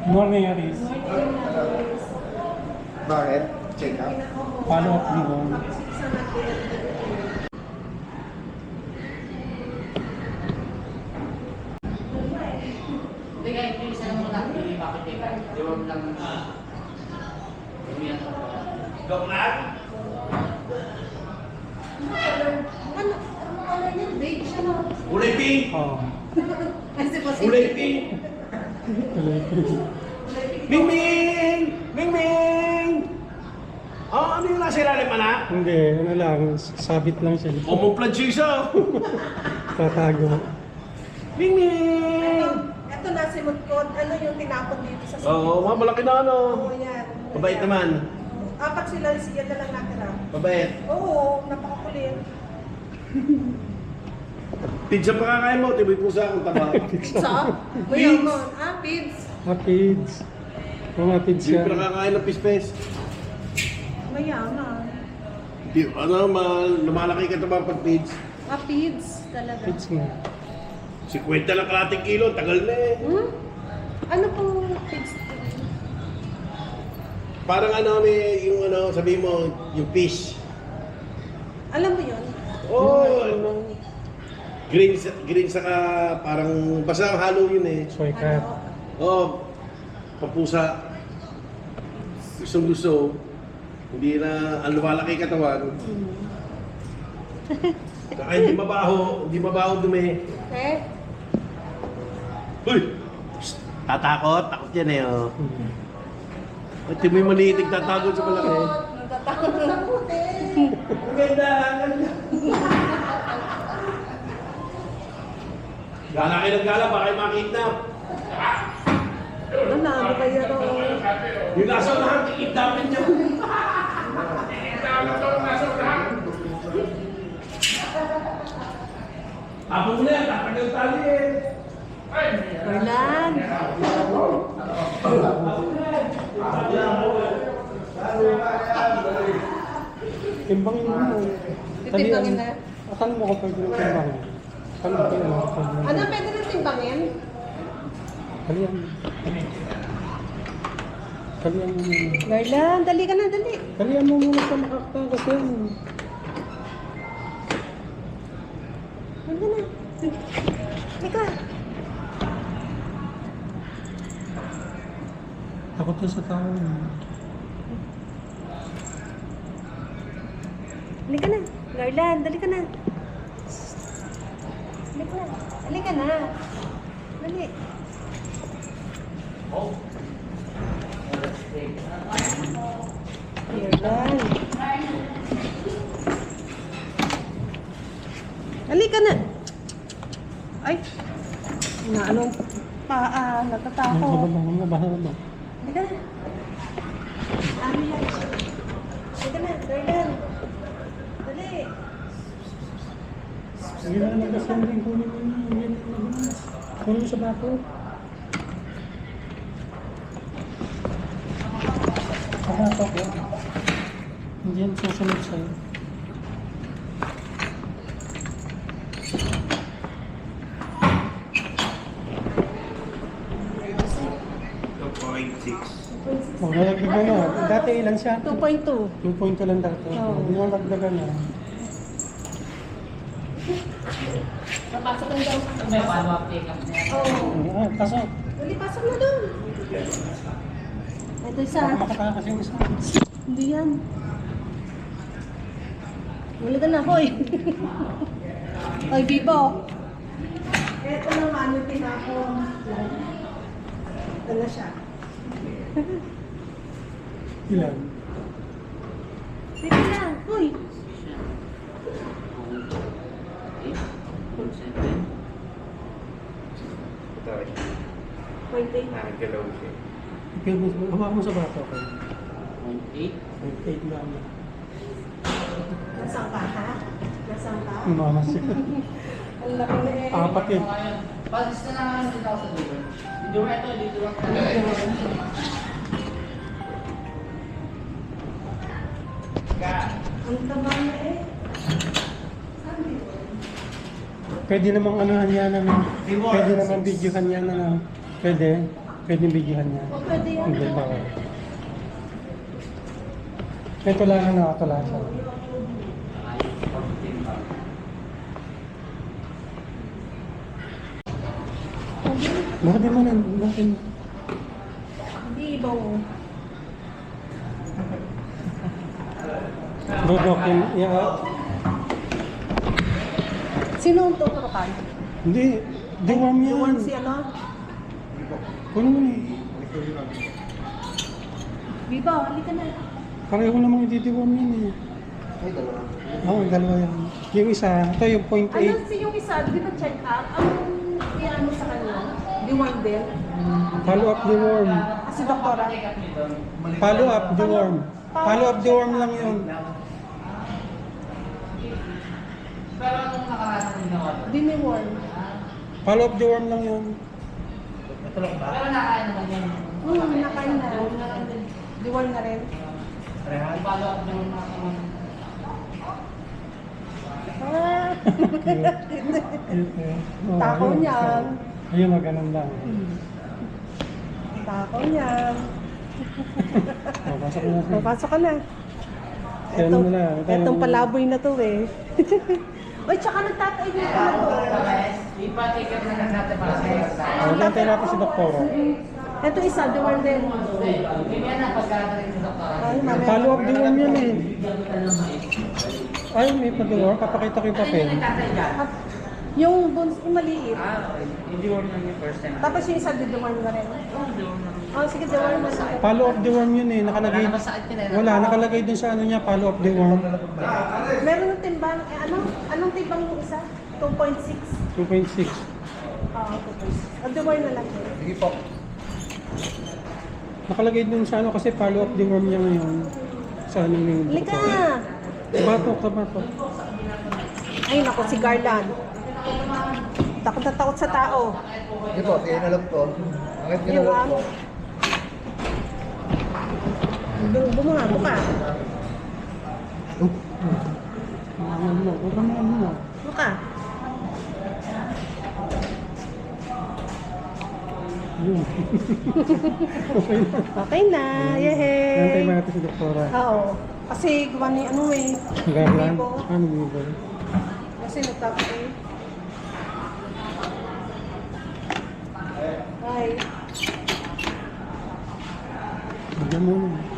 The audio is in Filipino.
Morning, Aris. Bakit? Check up? Follow up din mo. Hindi kahit yung isa lang muna, hindi bakit eh. Di ba lang Doklat? Ano color niya? Beige siya na. Kulay pink! Oo. Kasi po Kulay pink! Mingming! Mingming! Oh, ano yung nasa ilalim, anak? Hindi, ano lang, sabit lang siya. Umuplan siya isa. Tatago. Mingming! Ito na si Mutkot. Ano yung tinapon dito sa Oo, malaki na ano. Oo, yan. Mabait naman. Apat sila, siya na lang natira. Mabait. Oo, napakakulit. Pizza pa kakain mo, tiboy pusa akong taba. Sa? Mayaman. Ah, pids. Mapids. Mga pids Hindi yan. pa nakakain ng pispes. Mayaman. Ano, lumalaki ka naman pag pids. Ah, pids talaga. Pids nga. 50 lang kalating kilo, tagal na eh. Hmm? Ano pong pids? Parang ano, may yung ano, sabi mo, yung fish. Alam mo yun? Oh, green saka parang basta halo yun eh. Soy cat. Ano? Oh, papusa. Gustong gusto. Hindi na ang lumalaki katawan. Saka hindi mabaho dumi. Eh? Uy! Psst, tatakot, takot yan eh oh. At yung may maliit, nagtatago sa malaki. Natatakot na po eh. Ang ganda, ang ganda. Gala kayo ng gala, baka kayo makidnap. Ano na, ano ba yun? Yung nasa unahan, kikidnapin nyo. Habang mo na yan, tatagal tali eh. Orlan. Timbangin mo. Titimbangin na? Akala mo kapag timbangin. Akala mo kapag Ano pwede rin timbangin? Kalian. Kalian mo muna. Orlan, dali ka na, dali. Kalian mo muna sa makakatakas yan. Ano na? Ika. Takot na sa tao. Dali ka na. Garland, dali ka na. Dali ka na. Dali ka na. Dali. Garland. Dali ka na. Ay. Na anong paa, natatakot. Bahala ba? Dali ka na. Dali ka na, Garland. Dali. Sige na nagdasan din kunin mo yun. Kunin mo sa bako. Sa bako ko. Hindi yan susunod sa'yo. Magdagdagan na. Dati ilan siya? 2.2. 2.2 lang dati. Oo. Hindi na nagdagan na. Napasok lang daw. May follow-up take-up na yan. Oo. Ah, pasok. Dali, pasok na doon. Ito isa. Baka makatakas yung isa. Hindi yan. Wala ka na, hoy. Hoy, Bibo. Ito naman yung tinapon. Ito na siya. Ilan? Dito na, hoy. Point eight. Nakagalaw siya. Hawak mo sa bako ko. 0.8. 8 lang. Nasaan ka, ha? Nasaan ka? Umamas siya. Ang laki na eh. Apat eh. Palis na lang ang dito sa dito. Dito ito, dito lang. Ang taba na eh. Pwede namang anuhan yan. Pwede namang videohan yan. Pwede. Pwede bigyan niya. O, pwede yan. Hindi ba? Ito lang ang nakatulasan. Bakit di mo na? Bakit? Hindi, ibaw. Dodokin. Yeah. Sino ang tuturukan? Hindi. Deworm yan. Yung si ano? Kuno mo na. Biba, halika na. Pareho namang i-deworm yan eh. Ay, dalawa. Oo, dalawa yan. Yung isa, ito yung 0.8. Ano si yung isa, di ba check up? Ang iyan mo sa kanya? Deworm din? Follow up deworm. Si doktora? Follow up deworm. Follow up deworm lang yun. Diniworm. Follow up deworm lang yun. Nakain na. Deworm na rin. Ah, Takaw niyan. Ayun, maganon lang. Takaw niyan. O, pasok na natin. Papasok ka na. Kaya ano na. Etong palaboy na to eh. Uy, tsaka nagtataig na pala to. O, gantay natin si Doktora. Ito isa, deworm din. Ay, mamaya. Follow up deworm yun eh. Ay, may pa-deworm. Papakita ko yung papel. Yung bones, yung maliit. Hindi-worm lang yung first time. Tapos yung isa, deworm na rin. Oh, sige, deworm na sa Follow up deworm yun eh. Nakalagay. Wala, nakalagay din sa ano niya. Follow up deworm. Meron ng timbang, anong timbang yung isa? 2.6. 2.6. Oo, 2.6. Deworm na lang yun. Sige po. Nakalagay din sa ano kasi follow up deworm niya ngayon. Sa ano yung Halika! Kabato. Ay, naku, si Garland. Takot na takot sa tao. Sige po, tingnan na lang po. Bakit nyo na lang po? Bumungabo ka. Ano mo? Huwag ka ano mo. Buka. Yun. Okay na. Okay na. Yehey. Gantay ba natin si Doktora? Oo. Kasi gawa ni ano eh. Garland? Bibo. Ano mo ba? Kasi nagtapos eh. Ay. Bigyan mo na.